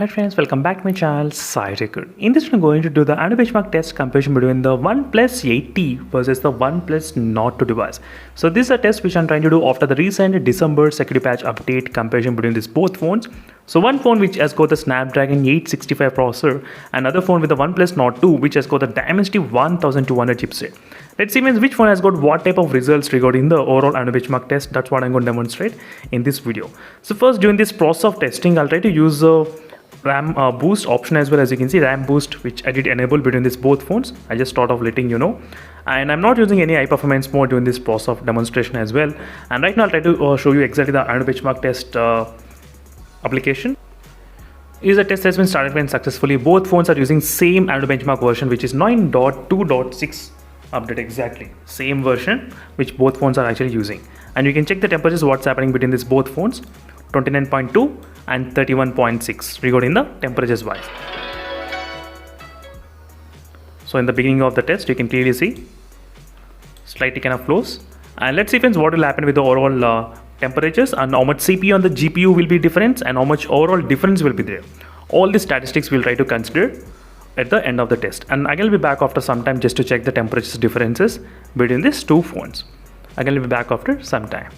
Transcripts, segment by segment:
Hi friends, welcome back to my channel Sai Record. In this we're going to do the ANTU benchmark test comparison between the OnePlus 8T versus the OnePlus Nord 2 device. So this is a test which I'm trying to do after the recent December security patch update comparison between these both phones. So one phone which has got the Snapdragon 865 processor, another phone with the OnePlus Nord 2 which has got the Dimensity 1200 chipset. Let's see which phone has got what type of results regarding the overall ANTU benchmark test. That's what I'm going to demonstrate in this video. So first, during this process of testing, I'll try to use RAM boost option as well. As you can see, RAM boost which I did enable between these both phones. I just thought of letting you know, and I'm not using any high performance mode during this process of demonstration as well. And right now I'll try to show you exactly the ANTU benchmark test application. Is a test has been started successfully. Both phones are using same ANTU benchmark version, which is 9.2.6 update, exactly same version which both phones are actually using. And you can check the temperatures, what's happening between these both phones, 29.2 and 31.6 regarding the temperatures wise. So in the beginning of the test you can clearly see slightly kind of flows. And let's see friends what will happen with the overall temperatures and how much CPU and the GPU will be different and how much overall difference will be there. All the statistics we'll try to consider at the end of the test, and again I'll be back after some time just to check the temperatures differences between these two phones. Again I'll be back after some time.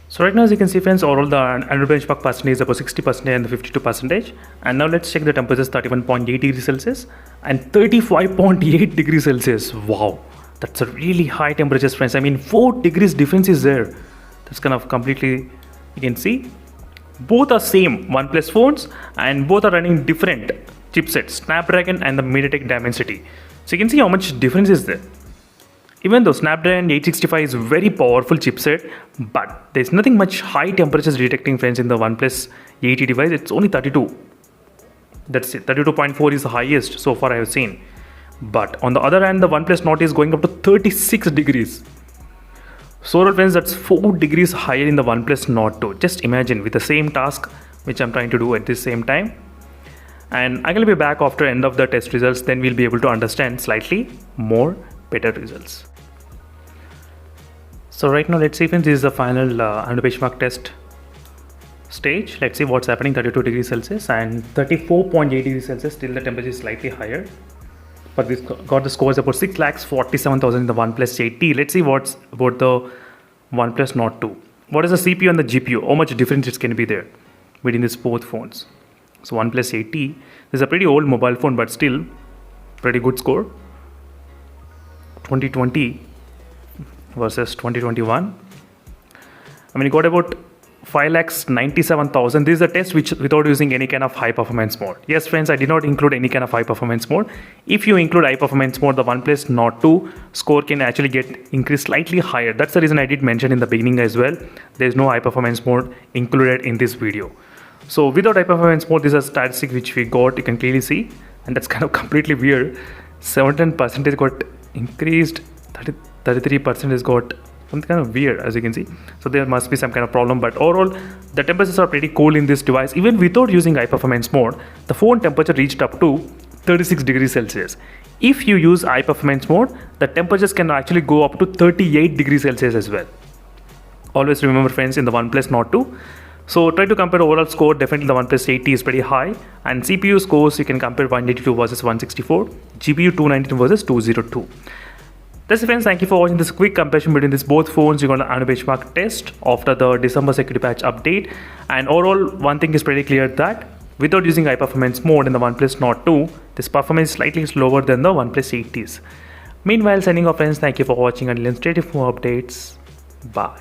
So right now, as you can see friends, overall the ANTU benchmark percentage is about 60% and the 52%. And now let's check the temperatures, 31.8 degrees Celsius and 35.8 degrees Celsius. Wow, that's a really high temperatures friends. I mean 4 degrees difference is there. That's kind of completely, you can see both are same OnePlus phones and both are running different chipsets, Snapdragon and the MediaTek Dimensity. So you can see how much difference is there. Even though Snapdragon 865 is a very powerful chipset, but there's nothing much high temperatures detecting friends in the OnePlus 8T device. It's only 32. That's it. 32.4 is the highest so far I have seen. But on the other hand, the OnePlus Nord is going up to 36 degrees. So friends, that's 4 degrees higher in the OnePlus Nord 2. Just imagine with the same task which I'm trying to do at the same time. And I'm going to be back after end of the test results. Then we'll be able to understand slightly more better results. So right now let's see friends, this is the final ANTU benchmark test stage. Let's see what's happening. 32 degrees Celsius and 34.8 degrees Celsius. Still the temperature is slightly higher, but we got the scores about 6,47,000 in the OnePlus 8T. Let's see what's about the OnePlus Nord 2. What is the CPU and the GPU? How much difference is can be there between these both phones? So OnePlus 8T, this is a pretty old mobile phone, but still pretty good score. 2020 versus 2021. I mean, you got about 5,97,000. This is a test which without using any kind of high performance mode. Yes friends, I did not include any kind of high performance mode. If you include high performance mode, the OnePlus Nord 2 score can actually get increased slightly higher. That's the reason I did mention in the beginning as well. There is no high performance mode included in this video. So without high performance mode, this is a statistic which we got. You can clearly see, and that's kind of completely weird. 17% got increased, 33% is got something kind of weird, as you can see. So there must be some kind of problem, but overall the temperatures are pretty cool in this device. Even without using high performance mode, the phone temperature reached up to 36 degrees Celsius. If you use high performance mode, the temperatures can actually go up to 38 degrees Celsius as well. Always remember friends, in the OnePlus Nord 2. So try to compare overall score. Definitely the OnePlus 8T is pretty high, and CPU scores you can compare 182 versus 164, GPU 219 versus 202. That's it friends, thank you for watching this quick comparison between these both phones. You're going to ANTU benchmark test after the December security patch update. And overall, one thing is pretty clear that without using high performance mode in the OnePlus Nord 2, this performance is slightly slower than the OnePlus 8Ts. Meanwhile, signing off friends, thank you for watching, and stay tuned for more updates. Bye.